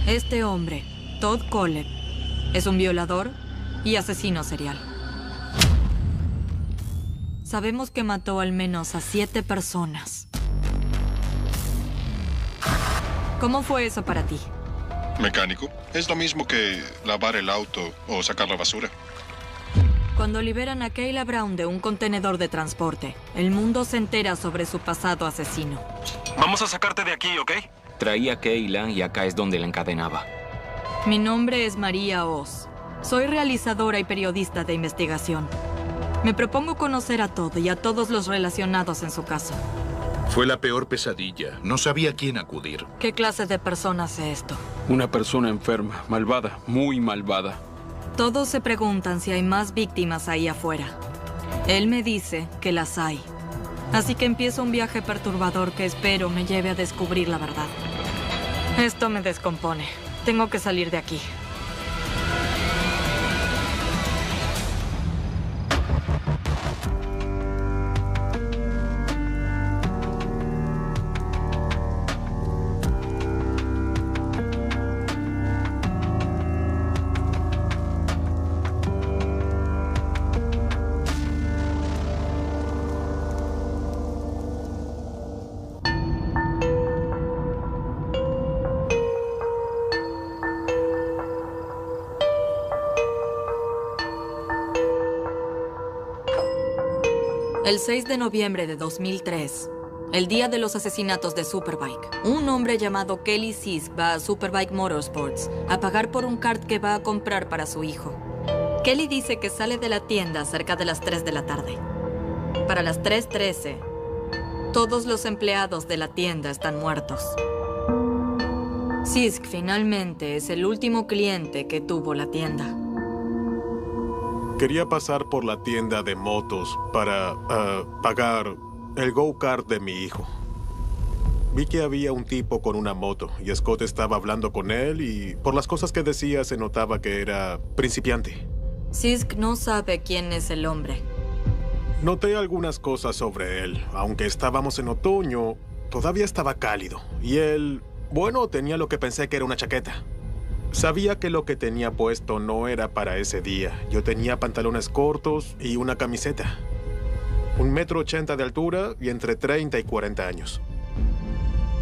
Este hombre, Todd Kollek, es un violador y asesino serial. Sabemos que mató al menos a 7 personas. ¿Cómo fue eso para ti? Mecánico. Es lo mismo que lavar el auto o sacar la basura. Cuando liberan a Kayla Brown de un contenedor de transporte, el mundo se entera sobre su pasado asesino. Vamos a sacarte de aquí, ¿ok? Traía a Kayla y acá es donde la encadenaba. Mi nombre es María Oz. Soy realizadora y periodista de investigación. Me propongo conocer a Todd y a todos los relacionados en su caso. Fue la peor pesadilla. No sabía a quién acudir. ¿Qué clase de persona hace esto? Una persona enferma, malvada, muy malvada. Todos se preguntan si hay más víctimas ahí afuera. Él me dice que las hay. Así que empiezo un viaje perturbador que espero me lleve a descubrir la verdad. Esto me descompone. Tengo que salir de aquí. El 6 de noviembre de 2003, el día de los asesinatos de Superbike, un hombre llamado Kelly Sisk va a Superbike Motorsports a pagar por un kart que va a comprar para su hijo. Kelly dice que sale de la tienda cerca de las 3 de la tarde. Para las 3:13, todos los empleados de la tienda están muertos. Sisk finalmente es el último cliente que tuvo la tienda. Quería pasar por la tienda de motos para pagar el go-kart de mi hijo. Vi que había un tipo con una moto y Scott estaba hablando con él y por las cosas que decía se notaba que era principiante. Sisk no sabe quién es el hombre. Noté algunas cosas sobre él. Aunque estábamos en otoño, todavía estaba cálido. Y él, bueno, tenía lo que pensé que era una chaqueta. Sabía que lo que tenía puesto no era para ese día. Yo tenía pantalones cortos y una camiseta. 1,80 m de altura y entre 30 y 40 años.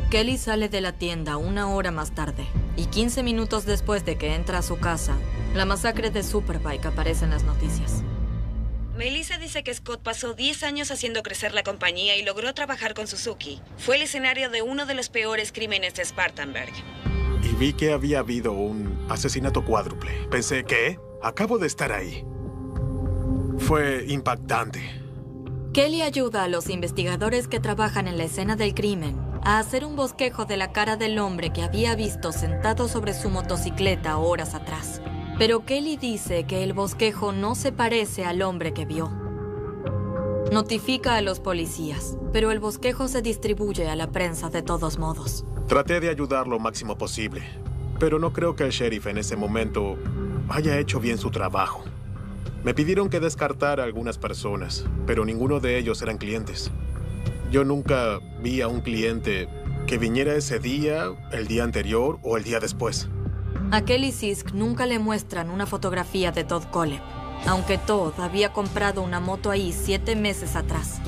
Kelly sale de la tienda 1 hora más tarde. Y 15 minutos después de que entra a su casa, la masacre de Superbike aparece en las noticias. Melissa dice que Scott pasó 10 años haciendo crecer la compañía y logró trabajar con Suzuki. Fue el escenario de uno de los peores crímenes de Spartanburg. Y vi que había habido un asesinato cuádruple. Pensé, ¿qué? Acabo de estar ahí. Fue impactante. Kelly ayuda a los investigadores que trabajan en la escena del crimen a hacer un bosquejo de la cara del hombre que había visto sentado sobre su motocicleta horas atrás. Pero Kelly dice que el bosquejo no se parece al hombre que vio. Notifica a los policías, pero el bosquejo se distribuye a la prensa de todos modos. Traté de ayudar lo máximo posible, pero no creo que el sheriff en ese momento haya hecho bien su trabajo. Me pidieron que descartara a algunas personas, pero ninguno de ellos eran clientes. Yo nunca vi a un cliente que viniera ese día, el día anterior o el día después. A Kelly Sisk nunca le muestran una fotografía de Todd Kollek, aunque Todd había comprado una moto ahí 7 meses atrás.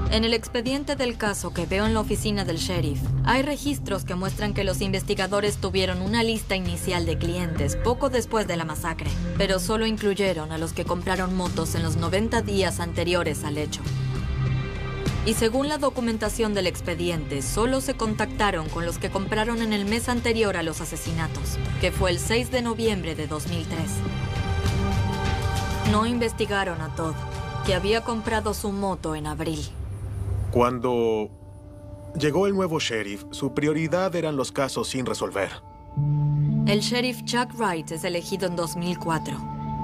En el expediente del caso que veo en la oficina del sheriff, hay registros que muestran que los investigadores tuvieron una lista inicial de clientes poco después de la masacre, pero solo incluyeron a los que compraron motos en los 90 días anteriores al hecho. Y según la documentación del expediente, solo se contactaron con los que compraron en el mes anterior a los asesinatos, que fue el 6 de noviembre de 2003. No investigaron a Todd, que había comprado su moto en abril. Cuando llegó el nuevo sheriff, su prioridad eran los casos sin resolver. El sheriff Chuck Wright es elegido en 2004.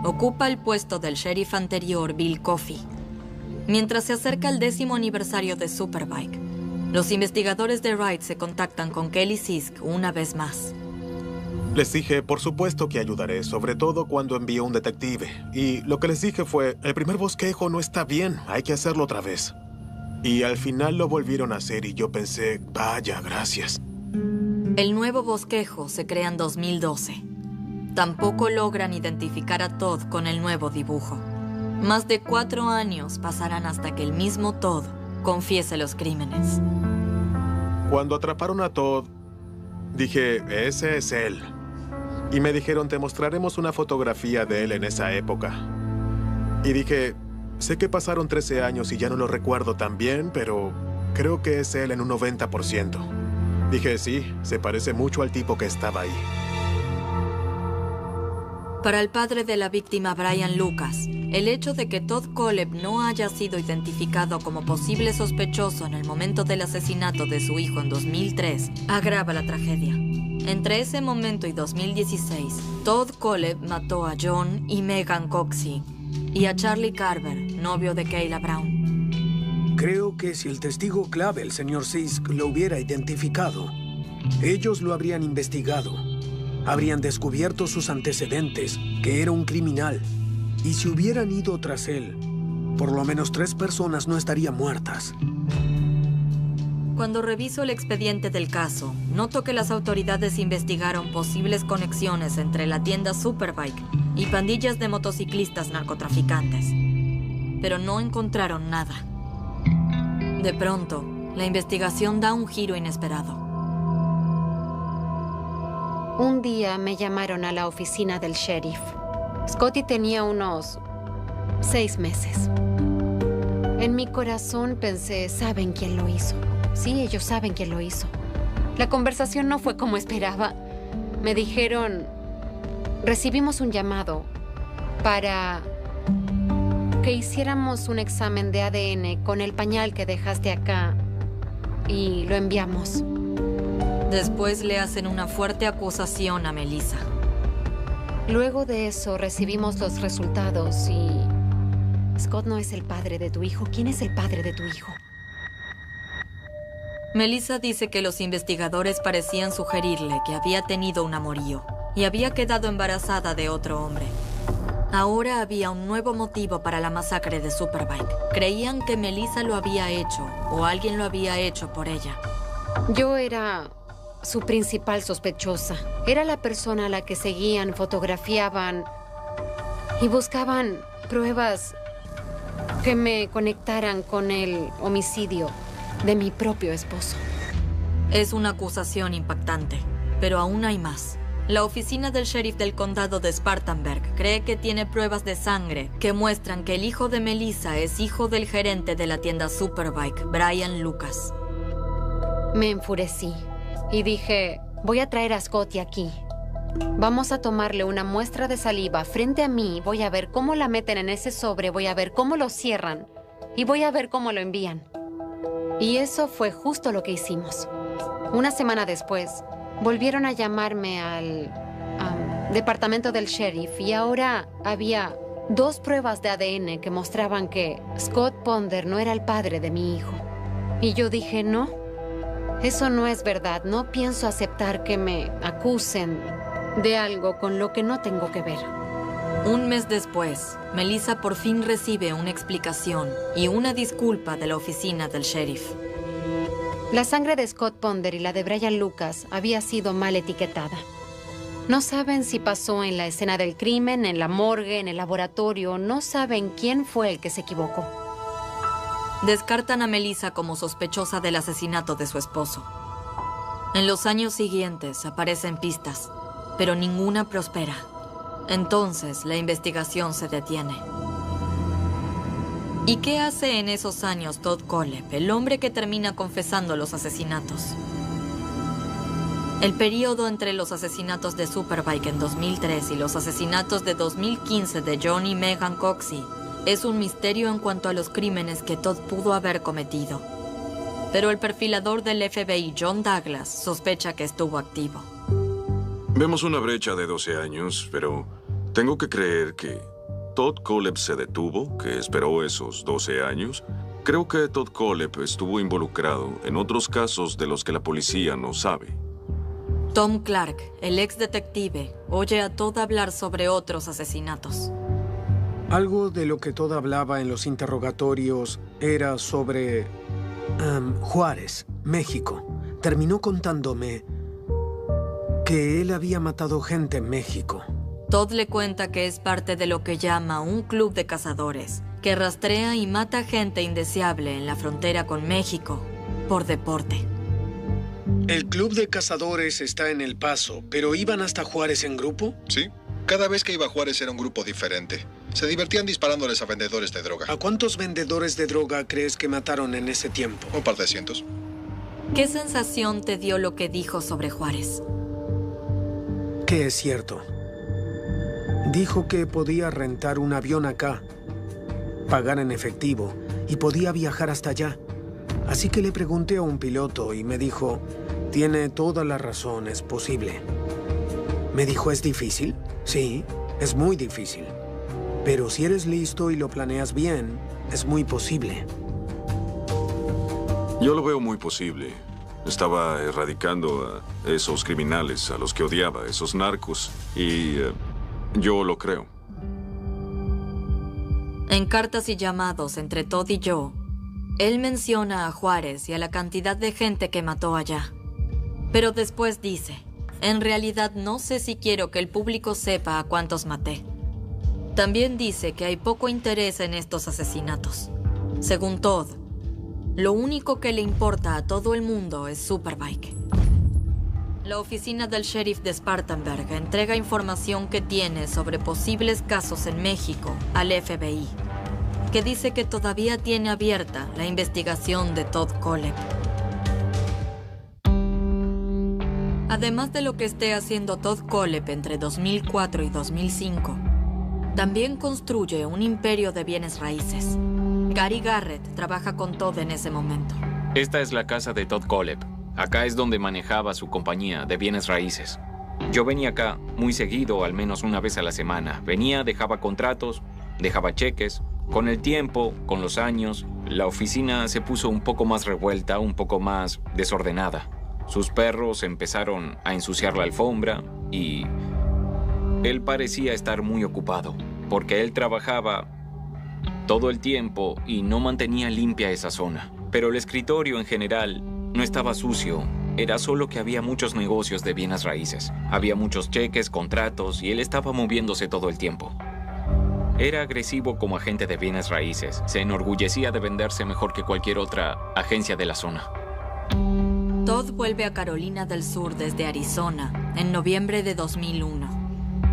Ocupa el puesto del sheriff anterior, Bill Coffey. Mientras se acerca el 10º aniversario de Superbike, los investigadores de Wright se contactan con Kelly Sisk una vez más. Les dije, por supuesto que ayudaré, sobre todo cuando envío un detective. Y lo que les dije fue, el primer bosquejo no está bien, hay que hacerlo otra vez. Y al final lo volvieron a hacer y yo pensé, vaya, gracias. El nuevo bosquejo se crea en 2012. Tampoco logran identificar a Todd con el nuevo dibujo. Más de 4 años pasarán hasta que el mismo Todd confiese los crímenes. Cuando atraparon a Todd, dije, ese es él. Y me dijeron, te mostraremos una fotografía de él en esa época. Y dije, sé que pasaron 13 años y ya no lo recuerdo tan bien, pero creo que es él en un 90%. Dije, sí, se parece mucho al tipo que estaba ahí. Para el padre de la víctima, Brian Lucas, el hecho de que Todd Kohlhepp no haya sido identificado como posible sospechoso en el momento del asesinato de su hijo en 2003 agrava la tragedia. Entre ese momento y 2016, Todd Kohlhepp mató a John y Megan Coxey y a Charlie Carver, novio de Kayla Brown. Creo que si el testigo clave, el señor Sisk, lo hubiera identificado, ellos lo habrían investigado. Habrían descubierto sus antecedentes, que era un criminal. Y si hubieran ido tras él, por lo menos 3 personas no estarían muertas. Cuando reviso el expediente del caso, noto que las autoridades investigaron posibles conexiones entre la tienda Superbike y pandillas de motociclistas narcotraficantes. Pero no encontraron nada. De pronto, la investigación da un giro inesperado. Un día me llamaron a la oficina del sheriff. Scotty tenía unos 6 meses. En mi corazón pensé, ¿saben quién lo hizo? Sí, ellos saben quién lo hizo. La conversación no fue como esperaba. Me dijeron, recibimos un llamado para que hiciéramos un examen de ADN con el pañal que dejaste acá y lo enviamos. Después le hacen una fuerte acusación a Melissa. Luego de eso recibimos los resultados y... Scott no es el padre de tu hijo. ¿Quién es el padre de tu hijo? Melissa dice que los investigadores parecían sugerirle que había tenido un amorío y había quedado embarazada de otro hombre. Ahora había un nuevo motivo para la masacre de Superbike. Creían que Melissa lo había hecho o alguien lo había hecho por ella. Yo era su principal sospechosa. Era la persona a la que seguían, fotografiaban y buscaban pruebas que me conectaran con el homicidio de mi propio esposo. Es una acusación impactante, pero aún hay más. La oficina del sheriff del condado de Spartanburg cree que tiene pruebas de sangre que muestran que el hijo de Melissa es hijo del gerente de la tienda Superbike, Brian Lucas. Me enfurecí y dije, voy a traer a Scotty aquí. Vamos a tomarle una muestra de saliva frente a mí. Voy a ver cómo la meten en ese sobre, voy a ver cómo lo cierran y voy a ver cómo lo envían. Y eso fue justo lo que hicimos. Una semana después, volvieron a llamarme al departamento del sheriff y ahora había 2 pruebas de ADN que mostraban que Scott Ponder no era el padre de mi hijo. Y yo dije, no, eso no es verdad. No pienso aceptar que me acusen de algo con lo que no tengo que ver. Un mes después, Melissa por fin recibe una explicación y una disculpa de la oficina del sheriff. La sangre de Scott Ponder y la de Brian Lucas había sido mal etiquetada. No saben si pasó en la escena del crimen, en la morgue, en el laboratorio. No saben quién fue el que se equivocó. Descartan a Melissa como sospechosa del asesinato de su esposo. En los años siguientes aparecen pistas, pero ninguna prospera. Entonces, la investigación se detiene. ¿Y qué hace en esos años Todd Kohlhepp, el hombre que termina confesando los asesinatos? El periodo entre los asesinatos de Superbike en 2003 y los asesinatos de 2015 de John y Megan Coxey es un misterio en cuanto a los crímenes que Todd pudo haber cometido. Pero el perfilador del FBI, John Douglas, sospecha que estuvo activo. Vemos una brecha de 12 años, pero tengo que creer que Todd Kohlhepp se detuvo, que esperó esos 12 años. Creo que Todd Kohlhepp estuvo involucrado en otros casos de los que la policía no sabe. Tom Clark, el ex detective, oye a Todd hablar sobre otros asesinatos. Algo de lo que Todd hablaba en los interrogatorios era sobre Juárez, México. Terminó contándome Que él había matado gente en México. Todd le cuenta que es parte de lo que llama un club de cazadores, que rastrea y mata gente indeseable en la frontera con México por deporte. El club de cazadores está en El Paso, pero ¿iban hasta Juárez en grupo? Sí. Cada vez que iba a Juárez era un grupo diferente. Se divertían disparándoles a vendedores de droga. ¿A cuántos vendedores de droga crees que mataron en ese tiempo? Un par de cientos. ¿Qué sensación te dio lo que dijo sobre Juárez? Que es cierto. Dijo que podía rentar un avión acá, pagar en efectivo y podía viajar hasta allá. Así que le pregunté a un piloto y me dijo, tiene toda la razón, es posible. Me dijo, ¿es difícil? Sí, es muy difícil. Pero si eres listo y lo planeas bien, es muy posible. Yo lo veo muy posible. Estaba erradicando a esos criminales, a los que odiaba, esos narcos, y yo lo creo. En cartas y llamados entre Todd y yo, él menciona a Juárez y a la cantidad de gente que mató allá. Pero después dice, en realidad no sé si quiero que el público sepa a cuántos maté. También dice que hay poco interés en estos asesinatos. Según Todd, lo único que le importa a todo el mundo es Superbike. La oficina del sheriff de Spartanburg entrega información que tiene sobre posibles casos en México al FBI, que dice que todavía tiene abierta la investigación de Todd Kohlhepp. Además de lo que esté haciendo Todd Kohlhepp entre 2004 y 2005, también construye un imperio de bienes raíces. Gary Garrett trabaja con Todd en ese momento. Esta es la casa de Todd Kohlhepp. Acá es donde manejaba su compañía de bienes raíces. Yo venía acá muy seguido, al menos una vez a la semana. Venía, dejaba contratos, dejaba cheques. Con el tiempo, con los años, la oficina se puso un poco más revuelta, un poco más desordenada. Sus perros empezaron a ensuciar la alfombra y él parecía estar muy ocupado, porque él trabajaba todo el tiempo y no mantenía limpia esa zona. Pero el escritorio en general no estaba sucio, era solo que había muchos negocios de bienes raíces. Había muchos cheques, contratos y él estaba moviéndose todo el tiempo. Era agresivo como agente de bienes raíces, se enorgullecía de venderse mejor que cualquier otra agencia de la zona. Todd vuelve a Carolina del Sur desde Arizona en noviembre de 2001.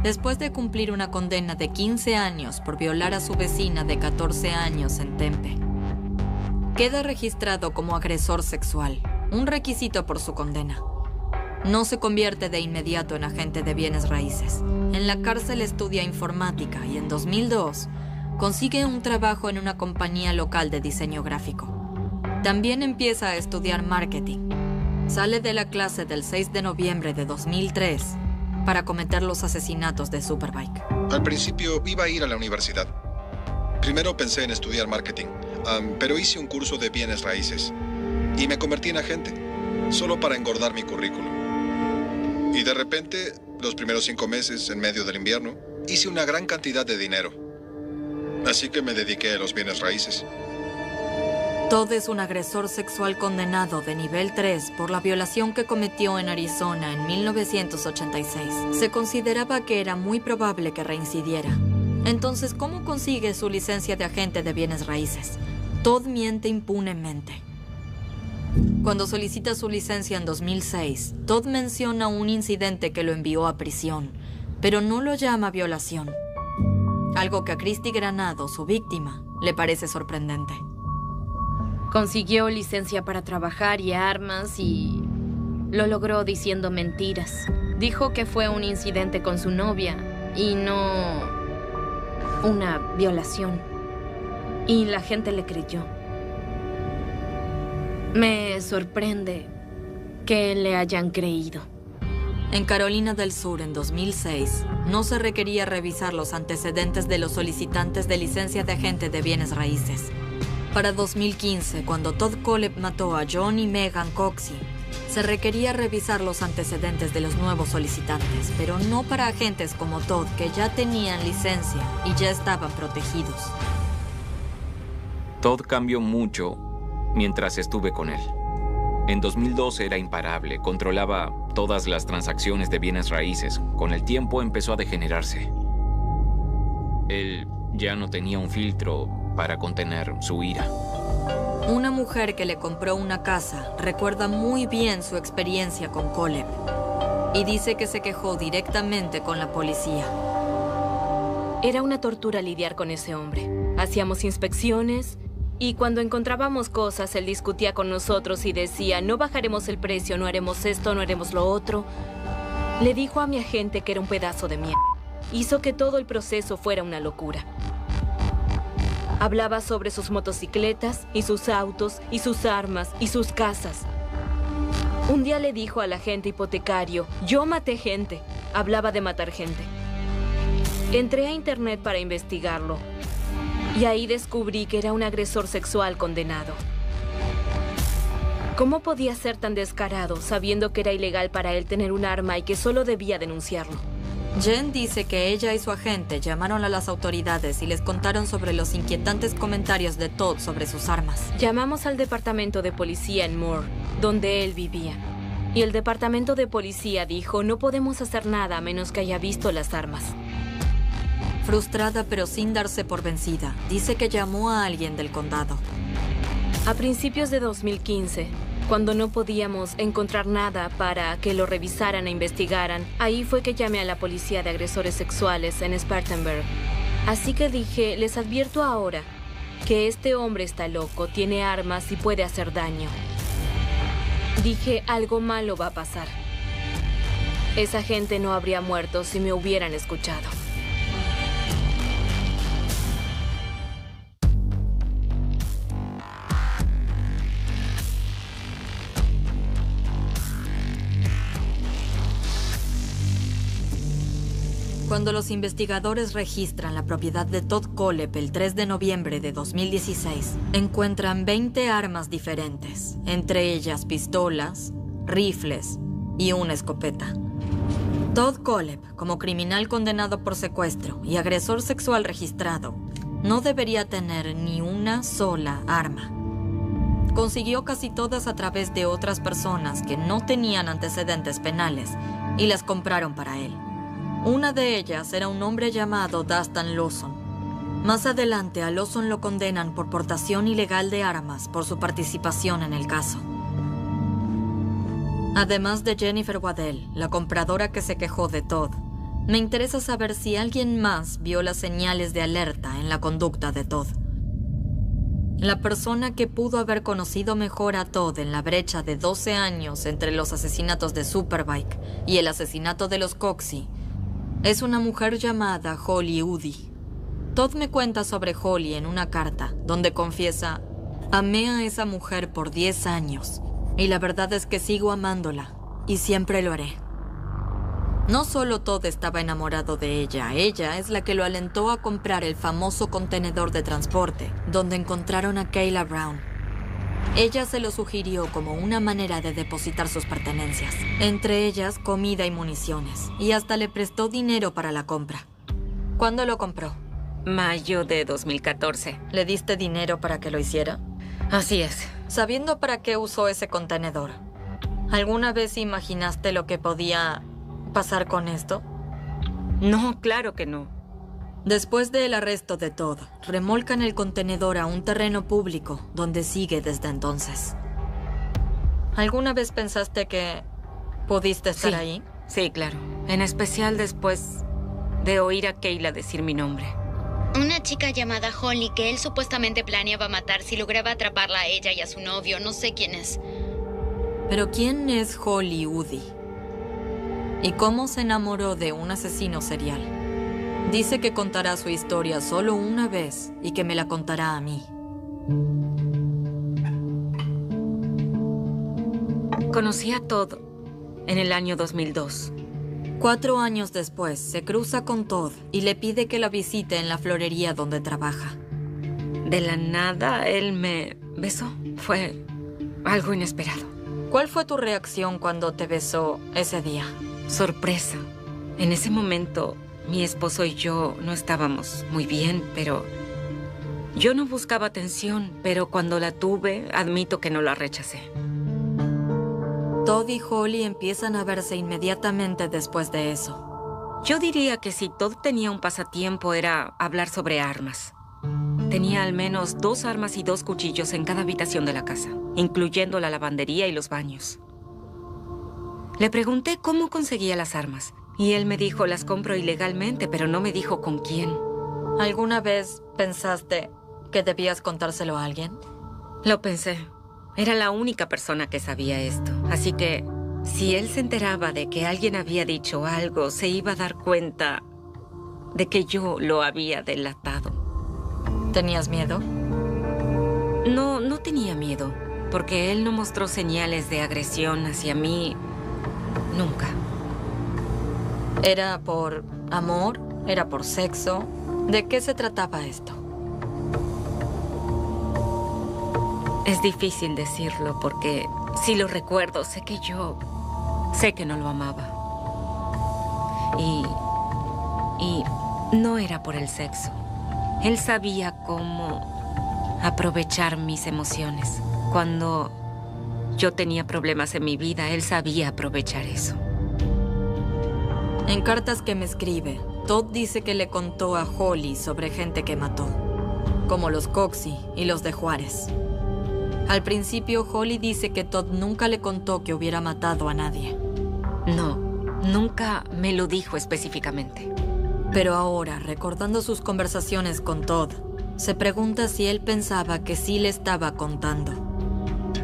Después de cumplir una condena de 15 años por violar a su vecina de 14 años en Tempe. Queda registrado como agresor sexual, un requisito por su condena. No se convierte de inmediato en agente de bienes raíces. En la cárcel estudia informática y en 2002 consigue un trabajo en una compañía local de diseño gráfico. También empieza a estudiar marketing. Sale de la clase del 6 de noviembre de 2003 para cometer los asesinatos de Superbike. Al principio iba a ir a la universidad. Primero pensé en estudiar marketing, pero hice un curso de bienes raíces y me convertí en agente, solo para engordar mi currículum. Y de repente, los primeros 5 meses, en medio del invierno, hice una gran cantidad de dinero. Así que me dediqué a los bienes raíces. Todd es un agresor sexual condenado de nivel 3 por la violación que cometió en Arizona en 1986. Se consideraba que era muy probable que reincidiera. Entonces, ¿cómo consigue su licencia de agente de bienes raíces? Todd miente impunemente. Cuando solicita su licencia en 2006, Todd menciona un incidente que lo envió a prisión, pero no lo llama violación. Algo que a Christy Granado, su víctima, le parece sorprendente. Consiguió licencia para trabajar y armas y lo logró diciendo mentiras. Dijo que fue un incidente con su novia y no una violación. Y la gente le creyó. Me sorprende que le hayan creído. En Carolina del Sur, en 2006, no se requería revisar los antecedentes de los solicitantes de licencia de agente de bienes raíces. Para 2015, cuando Todd Kohlhepp mató a John y Megan Coxey, se requería revisar los antecedentes de los nuevos solicitantes, pero no para agentes como Todd, que ya tenían licencia y ya estaban protegidos. Todd cambió mucho mientras estuve con él. En 2012 era imparable, controlaba todas las transacciones de bienes raíces. Con el tiempo empezó a degenerarse. Él ya no tenía un filtro para contener su ira. Una mujer que le compró una casa recuerda muy bien su experiencia con Caleb y dice que se quejó directamente con la policía. Era una tortura lidiar con ese hombre. Hacíamos inspecciones y cuando encontrábamos cosas, él discutía con nosotros y decía, no bajaremos el precio, no haremos esto, no haremos lo otro. Le dijo a mi agente que era un pedazo de mierda. Hizo que todo el proceso fuera una locura. Hablaba sobre sus motocicletas y sus autos y sus armas y sus casas. Un día le dijo al agente hipotecario, yo maté gente. Hablaba de matar gente. Entré a internet para investigarlo. Y ahí descubrí que era un agresor sexual condenado. ¿Cómo podía ser tan descarado sabiendo que era ilegal para él tener un arma y que solo debía denunciarlo? Jen dice que ella y su agente llamaron a las autoridades y les contaron sobre los inquietantes comentarios de Todd sobre sus armas. Llamamos al departamento de policía en Moore, donde él vivía. Y el departamento de policía dijo, no podemos hacer nada a menos que haya visto las armas. Frustrada pero sin darse por vencida, dice que llamó a alguien del condado. A principios de 2015, cuando no podíamos encontrar nada para que lo revisaran e investigaran, ahí fue que llamé a la policía de agresores sexuales en Spartanburg. Así que dije, les advierto ahora que este hombre está loco, tiene armas y puede hacer daño. Dije, algo malo va a pasar. Esa gente no habría muerto si me hubieran escuchado. Cuando los investigadores registran la propiedad de Todd Caleb el 3 de noviembre de 2016, encuentran 20 armas diferentes, entre ellas pistolas, rifles y una escopeta. Todd Caleb, como criminal condenado por secuestro y agresor sexual registrado, no debería tener ni una sola arma. Consiguió casi todas a través de otras personas que no tenían antecedentes penales y las compraron para él. Una de ellas era un hombre llamado Dustin Lawson. Más adelante a Lawson lo condenan por portación ilegal de armas por su participación en el caso. Además de Jennifer Waddell, la compradora que se quejó de Todd, me interesa saber si alguien más vio las señales de alerta en la conducta de Todd. La persona que pudo haber conocido mejor a Todd en la brecha de 12 años entre los asesinatos de Superbike y el asesinato de los Coxie es una mujer llamada Holly Udy. Todd me cuenta sobre Holly en una carta donde confiesa, amé a esa mujer por 10 años y la verdad es que sigo amándola y siempre lo haré. No solo Todd estaba enamorado de ella es la que lo alentó a comprar el famoso contenedor de transporte donde encontraron a Kayla Brown. Ella se lo sugirió como una manera de depositar sus pertenencias, entre ellas comida y municiones, y hasta le prestó dinero para la compra. ¿Cuándo lo compró? Mayo de 2014. ¿Le diste dinero para que lo hiciera? Así es. Sabiendo para qué usó ese contenedor, ¿alguna vez imaginaste lo que podía pasar con esto? No, claro que no. Después del arresto de Todd, remolcan el contenedor a un terreno público donde sigue desde entonces. ¿Alguna vez pensaste que pudiste estar ahí? Sí, claro. En especial después de oír a Kayla decir mi nombre. Una chica llamada Holly que él supuestamente planeaba matar si lograba atraparla a ella y a su novio. No sé quién es. ¿Pero quién es Holly Udy? ¿Y cómo se enamoró de un asesino serial? Dice que contará su historia solo una vez y que me la contará a mí. Conocí a Todd en el año 2002. 4 años después, se cruza con Todd y le pide que la visite en la florería donde trabaja. De la nada, él me besó. Fue algo inesperado. ¿Cuál fue tu reacción cuando te besó ese día? Sorpresa. En ese momento, mi esposo y yo no estábamos muy bien, pero yo no buscaba atención, pero cuando la tuve, admito que no la rechacé. Todd y Holly empiezan a verse inmediatamente después de eso. Yo diría que si Todd tenía un pasatiempo era hablar sobre armas. Tenía al menos 2 armas y 2 cuchillos en cada habitación de la casa, incluyendo la lavandería y los baños. Le pregunté cómo conseguía las armas, y él me dijo, las compro ilegalmente, pero no me dijo con quién. ¿Alguna vez pensaste que debías contárselo a alguien? Lo pensé. Era la única persona que sabía esto, así que si él se enteraba de que alguien había dicho algo, se iba a dar cuenta de que yo lo había delatado. ¿Tenías miedo? No tenía miedo, porque él no mostró señales de agresión hacia mí nunca. ¿Era por amor? ¿Era por sexo? ¿De qué se trataba esto? Es difícil decirlo porque si lo recuerdo, sé que no lo amaba. Y no era por el sexo. Él sabía cómo aprovechar mis emociones. Cuando yo tenía problemas en mi vida, él sabía aprovechar eso. En cartas que me escribe, Todd dice que le contó a Holly sobre gente que mató, como los Coxey y los de Juárez. Al principio, Holly dice que Todd nunca le contó que hubiera matado a nadie. No, nunca me lo dijo específicamente. Pero ahora, recordando sus conversaciones con Todd, se pregunta si él pensaba que sí le estaba contando.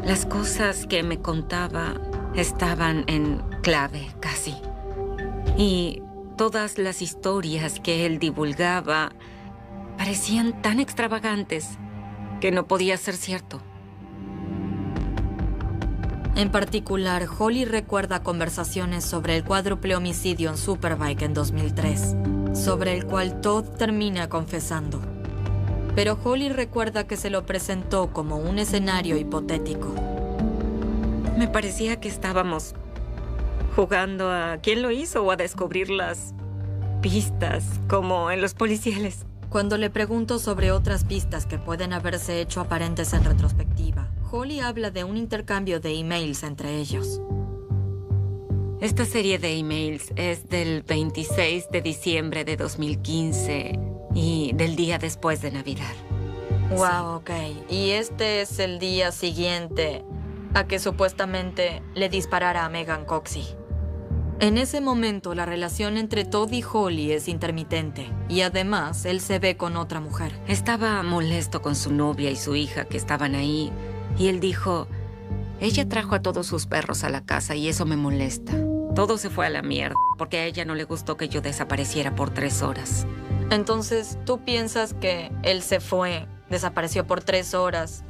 Las cosas que me contaba estaban en clave, casi. Y todas las historias que él divulgaba parecían tan extravagantes que no podía ser cierto. En particular, Holly recuerda conversaciones sobre el cuádruple homicidio en Superbike en 2003, sobre el cual Todd termina confesando. Pero Holly recuerda que se lo presentó como un escenario hipotético. Me parecía que estábamos jugando a quién lo hizo o a descubrir las pistas, como en los policiales. Cuando le pregunto sobre otras pistas que pueden haberse hecho aparentes en retrospectiva, Holly habla de un intercambio de emails entre ellos. Esta serie de emails es del 26 de diciembre de 2015 y del día después de Navidad. Wow, Sí. ok. Y este es el día siguiente a que supuestamente le disparara a Megan Coxey. En ese momento, la relación entre Todd y Holly es intermitente. Y además, él se ve con otra mujer. Estaba molesto con su novia y su hija que estaban ahí. Y él dijo, ella trajo a todos sus perros a la casa y eso me molesta. Todo se fue a la mierda porque a ella no le gustó que yo desapareciera por 3 horas. Entonces, ¿tú piensas que él se fue, desapareció por 3 horas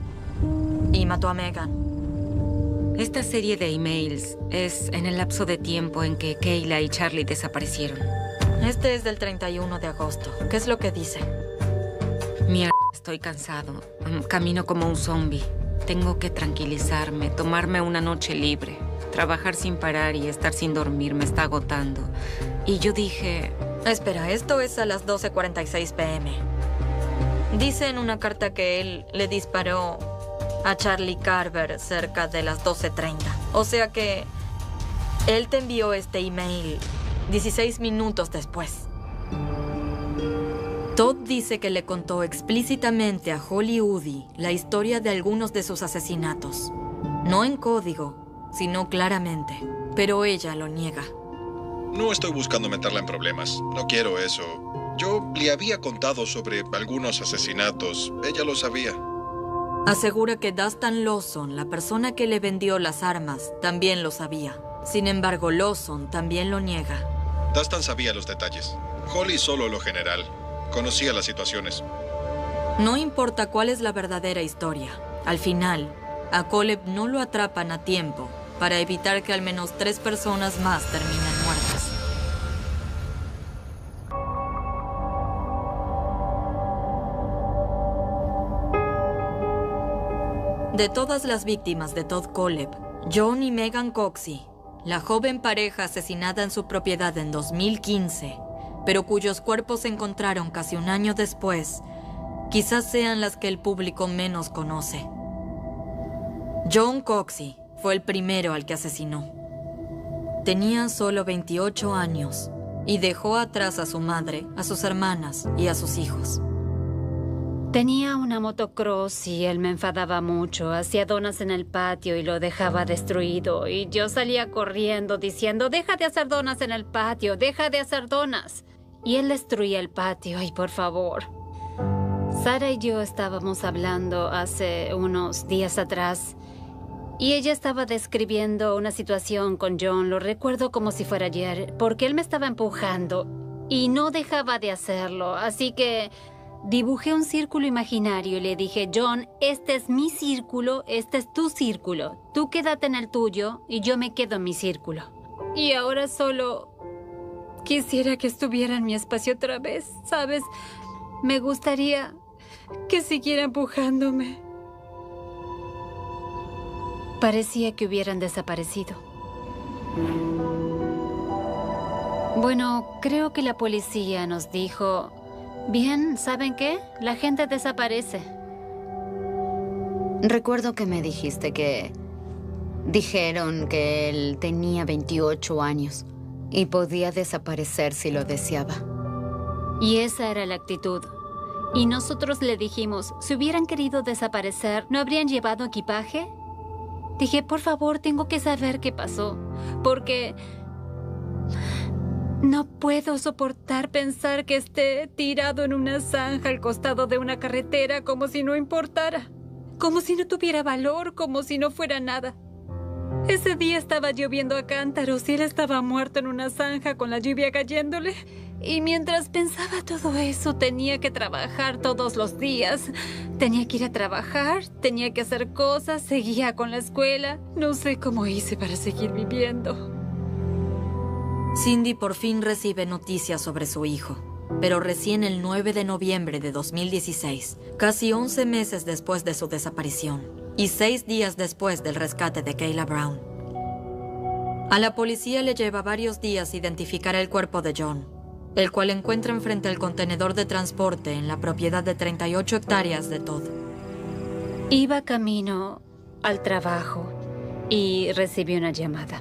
y mató a Megan? Esta serie de emails es en el lapso de tiempo en que Kayla y Charlie desaparecieron. Este es del 31 de agosto. ¿Qué es lo que dice? Mierda, estoy cansado. Camino como un zombie. Tengo que tranquilizarme, tomarme una noche libre. Trabajar sin parar y estar sin dormir me está agotando. Y yo dije... Espera, esto es a las 12:46 p.m. Dice en una carta que él le disparó a Charlie Carver cerca de las 12:30. O sea que él te envió este email 16 minutos después. Todd dice que le contó explícitamente a Holly Udy la historia de algunos de sus asesinatos. No en código, sino claramente. Pero ella lo niega. No estoy buscando meterla en problemas. No quiero eso. Yo le había contado sobre algunos asesinatos. Ella lo sabía. Asegura que Dustin Lawson, la persona que le vendió las armas, también lo sabía. Sin embargo, Lawson también lo niega. Dustin sabía los detalles. Holly solo lo general. Conocía las situaciones. No importa cuál es la verdadera historia. Al final, a Caleb no lo atrapan a tiempo para evitar que al menos 3 personas más terminen muertas. De todas las víctimas de Todd Caleb, John y Megan Coxey, la joven pareja asesinada en su propiedad en 2015, pero cuyos cuerpos se encontraron casi un año después, quizás sean las que el público menos conoce. John Coxey fue el primero al que asesinó. Tenía solo 28 años y dejó atrás a su madre, a sus hermanas y a sus hijos. Tenía una motocross y él me enfadaba mucho. Hacía donas en el patio y lo dejaba destruido. Y yo salía corriendo diciendo, deja de hacer donas en el patio, deja de hacer donas. Y él destruía el patio. Ay, por favor. Sara y yo estábamos hablando hace unos días atrás. Y ella estaba describiendo una situación con John. Lo recuerdo como si fuera ayer, porque él me estaba empujando y no dejaba de hacerlo. Así que dibujé un círculo imaginario y le dije, John, este es mi círculo, este es tu círculo. Tú quédate en el tuyo y yo me quedo en mi círculo. Y ahora solo quisiera que estuviera en mi espacio otra vez, ¿sabes? Me gustaría que siguiera empujándome. Parecía que hubieran desaparecido. Bueno, creo que la policía nos dijo, bien, ¿saben qué? La gente desaparece. Recuerdo que me dijiste que dijeron que él tenía 28 años y podía desaparecer si lo deseaba. Y esa era la actitud. Y nosotros le dijimos, si hubieran querido desaparecer, ¿no habrían llevado equipaje? Dije, por favor, tengo que saber qué pasó, porque no puedo soportar pensar que esté tirado en una zanja al costado de una carretera como si no importara, como si no tuviera valor, como si no fuera nada. Ese día estaba lloviendo a cántaros y él estaba muerto en una zanja con la lluvia cayéndole. Y mientras pensaba todo eso, tenía que trabajar todos los días. Tenía que ir a trabajar, tenía que hacer cosas, seguía con la escuela. No sé cómo hice para seguir viviendo. Cindy por fin recibe noticias sobre su hijo, pero recién el 9 de noviembre de 2016, casi 11 meses después de su desaparición y 6 días después del rescate de Kayla Brown. A la policía le lleva varios días identificar el cuerpo de John, el cual encuentran frente al contenedor de transporte en la propiedad de 38 hectáreas de Todd. Iba camino al trabajo y recibí una llamada.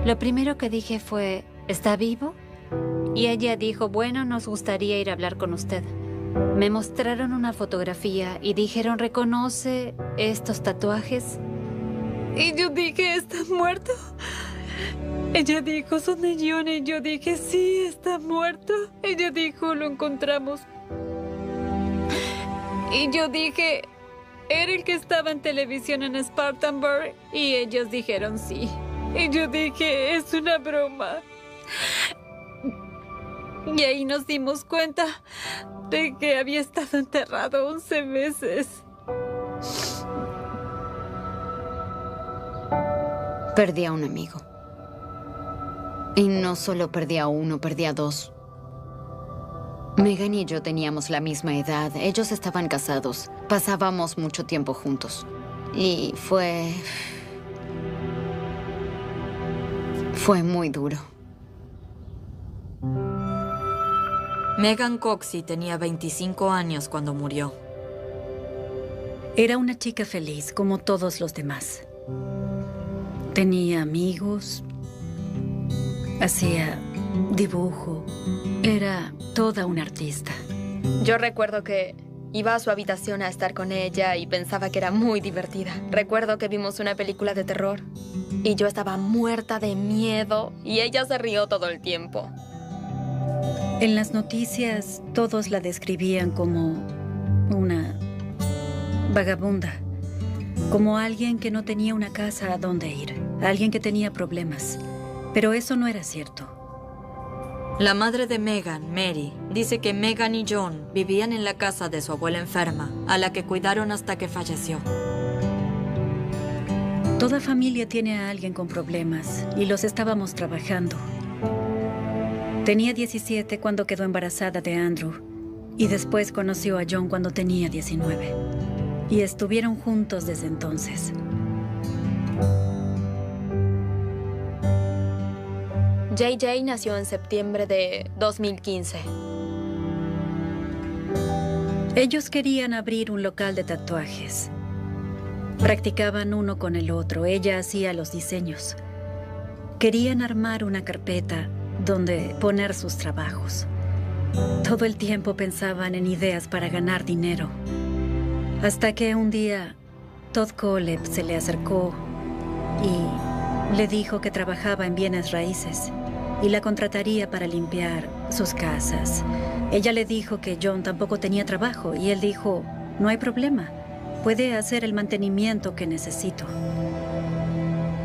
Lo primero que dije fue, ¿está vivo? Y ella dijo, bueno, nos gustaría ir a hablar con usted. Me mostraron una fotografía y dijeron, ¿reconoce estos tatuajes? Y yo dije, ¿está muerto? Ella dijo, son de John. Y yo dije, sí, está muerto. Ella dijo, lo encontramos. Y yo dije, ¿era el que estaba en televisión en Spartanburg? Y ellos dijeron, sí. Y yo dije, es una broma. Y ahí nos dimos cuenta de que había estado enterrado 11 meses. Perdí a un amigo. Y no solo perdí a uno, perdí a dos. Megan y yo teníamos la misma edad. Ellos estaban casados. Pasábamos mucho tiempo juntos. Y fue muy duro. Megan Coxey tenía 25 años cuando murió. Era una chica feliz, como todos los demás. Tenía amigos, hacía dibujo, era toda una artista. Yo recuerdo que iba a su habitación a estar con ella y pensaba que era muy divertida. Recuerdo que vimos una película de terror y yo estaba muerta de miedo y ella se rió todo el tiempo. En las noticias todos la describían como una vagabunda, como alguien que no tenía una casa a dónde ir, alguien que tenía problemas. Pero eso no era cierto. La madre de Megan, Mary, dice que Megan y John vivían en la casa de su abuela enferma, a la que cuidaron hasta que falleció. Toda familia tiene a alguien con problemas y los estábamos trabajando. Tenía 17 cuando quedó embarazada de Andrew y después conoció a John cuando tenía 19. Y estuvieron juntos desde entonces. JJ nació en septiembre de 2015. Ellos querían abrir un local de tatuajes. Practicaban uno con el otro. Ella hacía los diseños. Querían armar una carpeta donde poner sus trabajos. Todo el tiempo pensaban en ideas para ganar dinero. Hasta que un día Todd Golub se le acercó y le dijo que trabajaba en bienes raíces y la contrataría para limpiar sus casas. Ella le dijo que John tampoco tenía trabajo y él dijo, no hay problema, puede hacer el mantenimiento que necesito.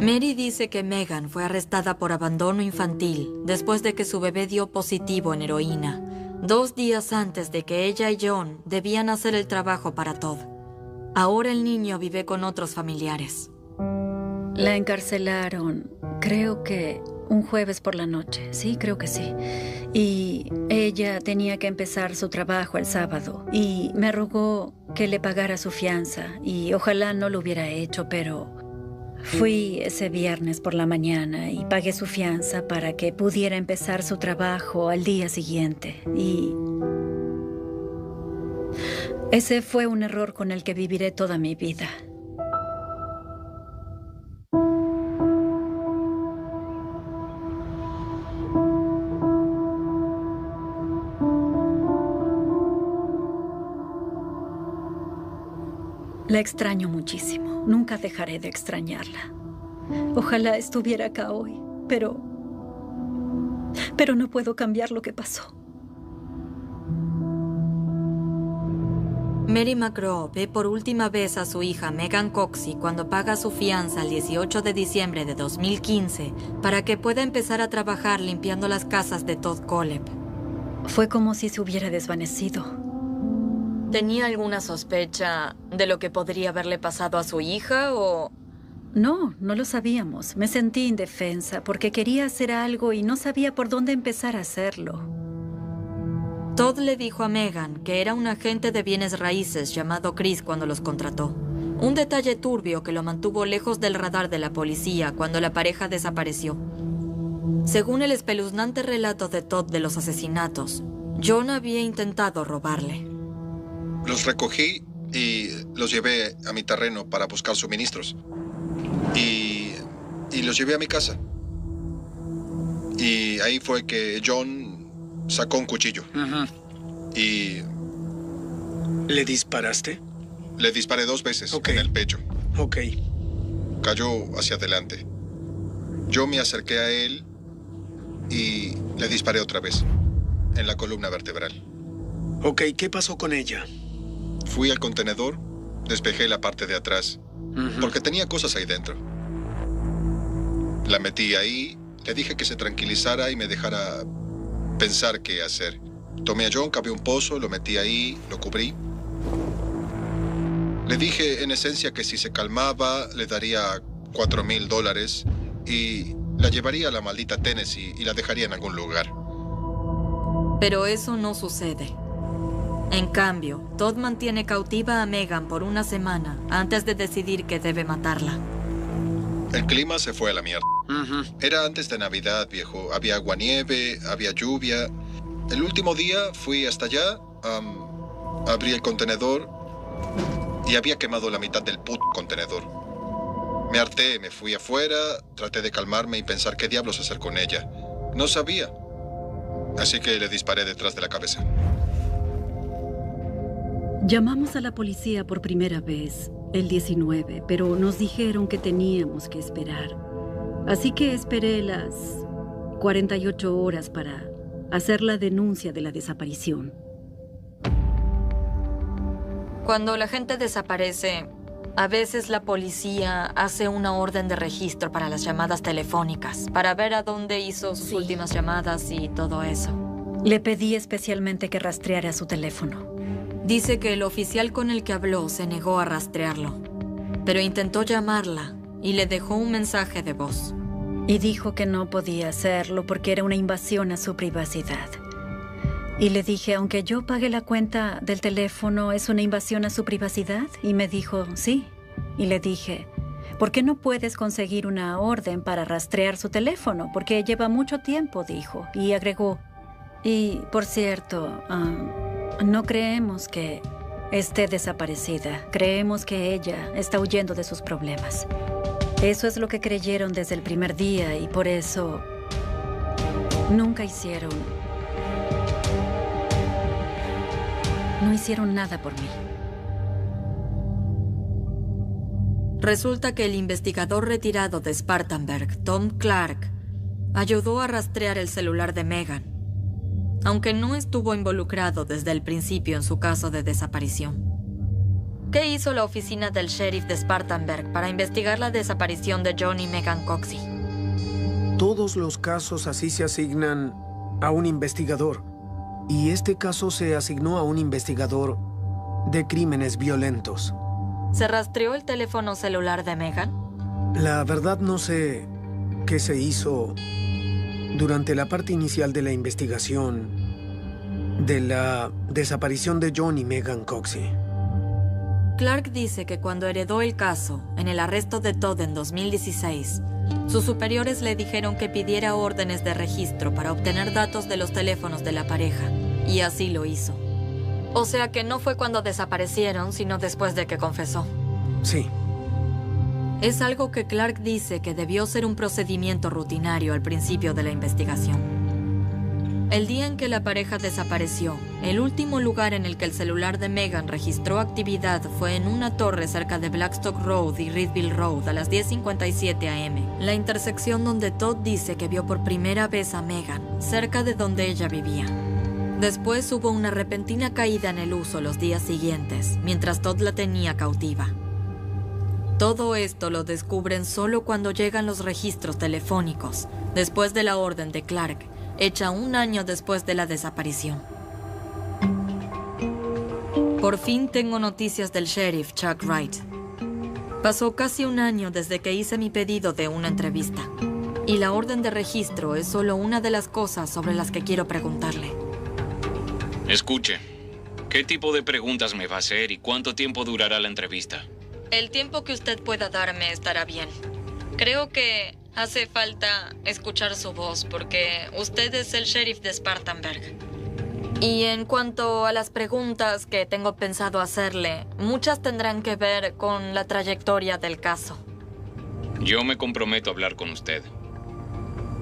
Mary dice que Megan fue arrestada por abandono infantil después de que su bebé dio positivo en heroína, 2 días antes de que ella y John debían hacer el trabajo para Todd. Ahora el niño vive con otros familiares. La encarcelaron, creo que un jueves por la noche. Sí, creo que sí. Y ella tenía que empezar su trabajo el sábado. Y me rogó que le pagara su fianza. Y ojalá no lo hubiera hecho, pero fui ese viernes por la mañana y pagué su fianza para que pudiera empezar su trabajo al día siguiente. Y ese fue un error con el que viviré toda mi vida. La extraño muchísimo. Nunca dejaré de extrañarla. Ojalá estuviera acá hoy, pero no puedo cambiar lo que pasó. Mary McGraw ve por última vez a su hija Megan Coxey cuando paga su fianza el 18 de diciembre de 2015 para que pueda empezar a trabajar limpiando las casas de Todd Golub. Fue como si se hubiera desvanecido. ¿Tenía alguna sospecha de lo que podría haberle pasado a su hija o...? No, no lo sabíamos. Me sentí indefensa porque quería hacer algo y no sabía por dónde empezar a hacerlo. Todd le dijo a Megan que era un agente de bienes raíces llamado Chris cuando los contrató. Un detalle turbio que lo mantuvo lejos del radar de la policía cuando la pareja desapareció. Según el espeluznante relato de Todd de los asesinatos, John había intentado robarle. Los recogí y los llevé a mi terreno para buscar suministros. Y los llevé a mi casa. Y ahí fue que John sacó un cuchillo. Y... ¿Le disparaste? Le disparé 2 veces en el pecho. Ok. Cayó hacia adelante. Yo me acerqué a él y le disparé otra vez en la columna vertebral. Ok, ¿qué pasó con ella? Fui al contenedor, despejé la parte de atrás, porque tenía cosas ahí dentro. La metí ahí, le dije que se tranquilizara y me dejara pensar qué hacer. Tomé a John, cavé un pozo, lo metí ahí, lo cubrí. Le dije en esencia que si se calmaba, le daría $4,000 y la llevaría a la maldita Tennessee y la dejaría en algún lugar. Pero eso no sucede. En cambio, Todd mantiene cautiva a Megan por 1 semana antes de decidir que debe matarla. El clima se fue a la mierda. Era antes de Navidad, viejo. Había aguanieve, había lluvia. El último día fui hasta allá, abrí el contenedor y había quemado la mitad del puto contenedor. Me harté, me fui afuera, traté de calmarme y pensar qué diablos hacer con ella. No sabía. Así que le disparé detrás de la cabeza. Llamamos a la policía por primera vez el 19, pero nos dijeron que teníamos que esperar. Así que esperé las 48 horas para hacer la denuncia de la desaparición. Cuando la gente desaparece, a veces la policía hace una orden de registro para las llamadas telefónicas, para ver a dónde hizo sus últimas llamadas y todo eso. Le pedí especialmente que rastreara su teléfono. Dice que el oficial con el que habló se negó a rastrearlo, pero intentó llamarla y le dejó un mensaje de voz. Y dijo que no podía hacerlo porque era una invasión a su privacidad. Y le dije, aunque yo pague la cuenta del teléfono, ¿es una invasión a su privacidad? Y me dijo, sí. Y le dije, ¿por qué no puedes conseguir una orden para rastrear su teléfono? Porque lleva mucho tiempo, dijo. Y agregó, y por cierto, no creemos que esté desaparecida. Creemos que ella está huyendo de sus problemas. Eso es lo que creyeron desde el primer día y por eso nunca hicieron... No hicieron nada por mí. Resulta que el investigador retirado de Spartanburg, Tom Clark, ayudó a rastrear el celular de Megan, aunque no estuvo involucrado desde el principio en su caso de desaparición. ¿Qué hizo la oficina del sheriff de Spartanburg para investigar la desaparición de John y Megan Coxey? Todos los casos así se asignan a un investigador. Y este caso se asignó a un investigador de crímenes violentos. ¿Se rastreó el teléfono celular de Megan? La verdad no sé qué se hizo durante la parte inicial de la investigación de la desaparición de John y Megan Coxey. Clark dice que cuando heredó el caso, en el arresto de Todd en 2016, sus superiores le dijeron que pidiera órdenes de registro para obtener datos de los teléfonos de la pareja, y así lo hizo. O sea que no fue cuando desaparecieron, sino después de que confesó. Sí. Es algo que Clark dice que debió ser un procedimiento rutinario al principio de la investigación. El día en que la pareja desapareció, el último lugar en el que el celular de Megan registró actividad fue en una torre cerca de Blackstock Road y Reedville Road a las 10:57 a.m., la intersección donde Todd dice que vio por primera vez a Megan, cerca de donde ella vivía. Después hubo una repentina caída en el uso los días siguientes, mientras Todd la tenía cautiva. Todo esto lo descubren solo cuando llegan los registros telefónicos, después de la orden de Clark, hecha un año después de la desaparición. Por fin tengo noticias del sheriff Chuck Wright. Pasó casi un año desde que hice mi pedido de una entrevista, y la orden de registro es solo una de las cosas sobre las que quiero preguntarle. Escuche, ¿qué tipo de preguntas me va a hacer y cuánto tiempo durará la entrevista? El tiempo que usted pueda darme estará bien. Creo que hace falta escuchar su voz porque usted es el sheriff de Spartanburg. Y en cuanto a las preguntas que tengo pensado hacerle, muchas tendrán que ver con la trayectoria del caso. Yo me comprometo a hablar con usted.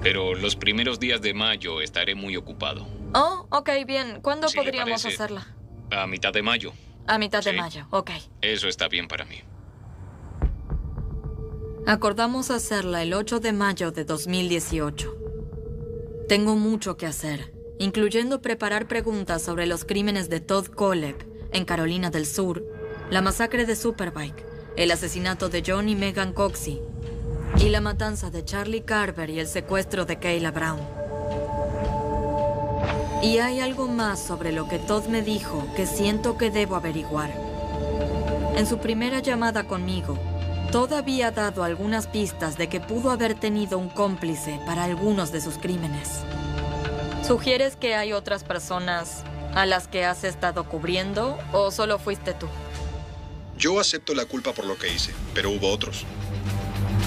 Pero los primeros días de mayo estaré muy ocupado. Oh, ok, bien. ¿Cuándo Si le podríamos parece, hacerla? A mitad de mayo. A mitad de Sí. mayo, ok. Eso está bien para mí. Acordamos hacerla el 8 de mayo de 2018. Tengo mucho que hacer, incluyendo preparar preguntas sobre los crímenes de Todd Kohlhepp en Carolina del Sur, la masacre de Superbike, el asesinato de John y Megan Coxey, y la matanza de Charlie Carver y el secuestro de Kayla Brown. Y hay algo más sobre lo que Todd me dijo que siento que debo averiguar. En su primera llamada conmigo, Todd había dado algunas pistas de que pudo haber tenido un cómplice para algunos de sus crímenes. ¿Sugieres que hay otras personas a las que has estado cubriendo o solo fuiste tú? Yo acepto la culpa por lo que hice, pero hubo otros.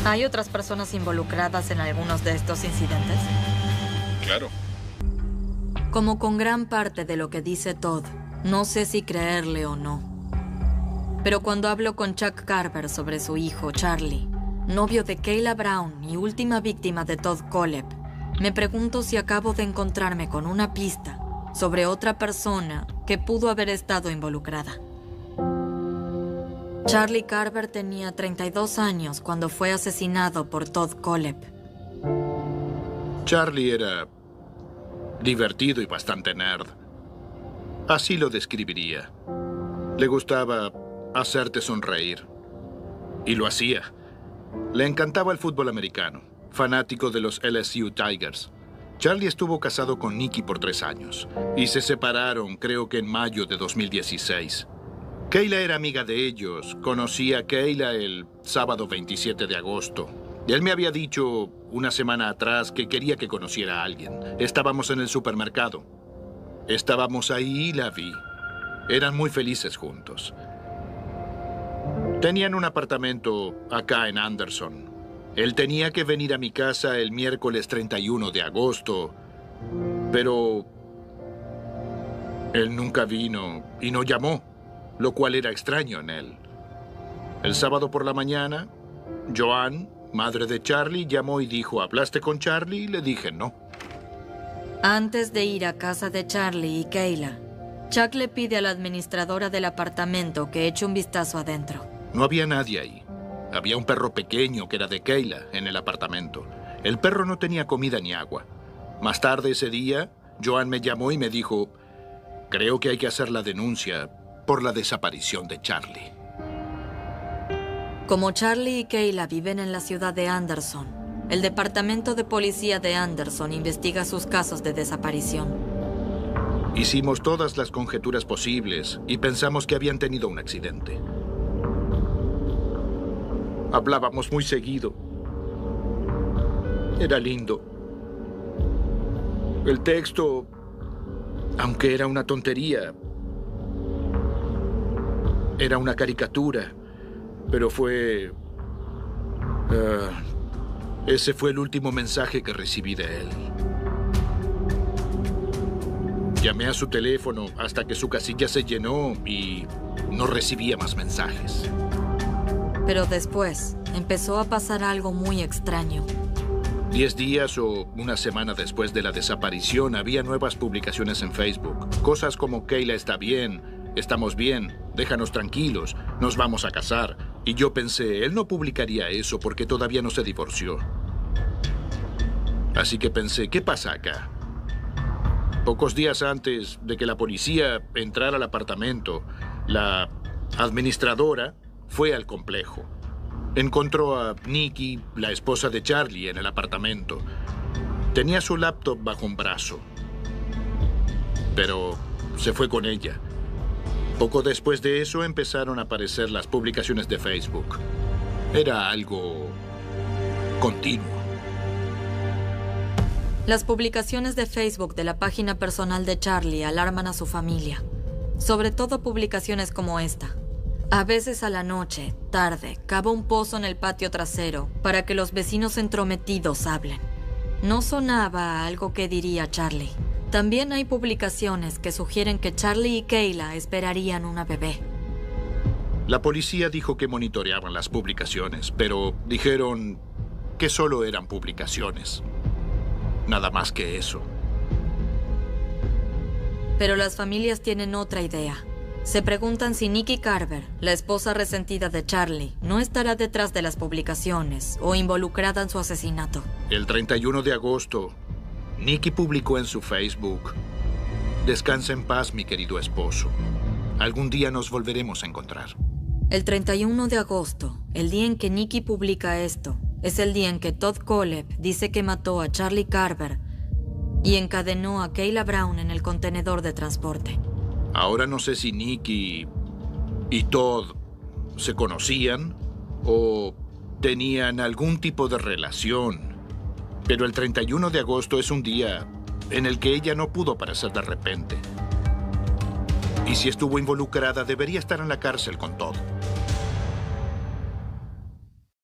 ¿Hay otras personas involucradas en algunos de estos incidentes? Claro. Como con gran parte de lo que dice Todd, no sé si creerle o no. Pero cuando hablo con Chuck Carver sobre su hijo, Charlie, novio de Kayla Brown y última víctima de Todd Kohlhepp, me pregunto si acabo de encontrarme con una pista sobre otra persona que pudo haber estado involucrada. Charlie Carver tenía 32 años cuando fue asesinado por Todd Kohlhepp. Charlie era divertido y bastante nerd. Así lo describiría. Le gustaba hacerte sonreír. Y lo hacía. Le encantaba el fútbol americano, fanático de los LSU Tigers. Charlie estuvo casado con Nikki por 3 años y se separaron, creo que en mayo de 2016. Kayla era amiga de ellos. Conocí a Kayla el sábado 27 de agosto. Y él me había dicho una semana atrás que quería que conociera a alguien. Estábamos en el supermercado. Estábamos ahí y la vi. Eran muy felices juntos. Tenían un apartamento acá en Anderson. Él tenía que venir a mi casa el miércoles 31 de agosto, pero él nunca vino y no llamó. lo cual era extraño en él. El sábado por la mañana, Joanne, madre de Charlie, llamó y dijo, ¿hablaste con Charlie? Y le dije no. Antes de ir a casa de Charlie y Kayla, Chuck le pide a la administradora del apartamento que eche un vistazo adentro. No había nadie ahí. Había un perro pequeño que era de Kayla en el apartamento. El perro no tenía comida ni agua. Más tarde ese día, Joanne me llamó y me dijo, creo que hay que hacer la denuncia por la desaparición de Charlie. Como Charlie y Kayla viven en la ciudad de Anderson, el departamento de policía de Anderson investiga sus casos de desaparición. Hicimos todas las conjeturas posibles y pensamos que habían tenido un accidente. Hablábamos muy seguido. Era lindo. El texto, aunque era una tontería, era una caricatura, pero fue... ese fue el último mensaje que recibí de él. Llamé a su teléfono hasta que su casilla se llenó y no recibía más mensajes. Pero después empezó a pasar algo muy extraño. 10 días o una semana después de la desaparición, había nuevas publicaciones en Facebook. Cosas como Kayla está bien, estamos bien, déjanos tranquilos, nos vamos a casar. Y yo pensé, él no publicaría eso porque todavía no se divorció. Así que pensé, ¿qué pasa acá? Pocos días antes de que la policía entrara al apartamento, la administradora fue al complejo. Encontró a Nikki, la esposa de Charlie, en el apartamento. Tenía su laptop bajo un brazo, pero se fue con ella. Poco después de eso empezaron a aparecer las publicaciones de Facebook. Era algo continuo. Las publicaciones de Facebook de la página personal de Charlie alarman a su familia. Sobre todo publicaciones como esta. A veces a la noche, tarde, cava un pozo en el patio trasero para que los vecinos entrometidos hablen. No sonaba a algo que diría Charlie. También hay publicaciones que sugieren que Charlie y Kayla esperarían una bebé. La policía dijo que monitoreaban las publicaciones, pero dijeron que solo eran publicaciones. Nada más que eso. Pero las familias tienen otra idea. Se preguntan si Nikki Carver, la esposa resentida de Charlie, no estará detrás de las publicaciones o involucrada en su asesinato. El 31 de agosto, Nikki publicó en su Facebook, «Descansa en paz, mi querido esposo. Algún día nos volveremos a encontrar». El 31 de agosto, el día en que Nikki publica esto, es el día en que Todd Kohlhepp dice que mató a Charlie Carver y encadenó a Kayla Brown en el contenedor de transporte. Ahora no sé si Nikki y Todd se conocían o tenían algún tipo de relación, pero el 31 de agosto es un día en el que ella no pudo aparecer de repente. Y si estuvo involucrada, debería estar en la cárcel con Todd.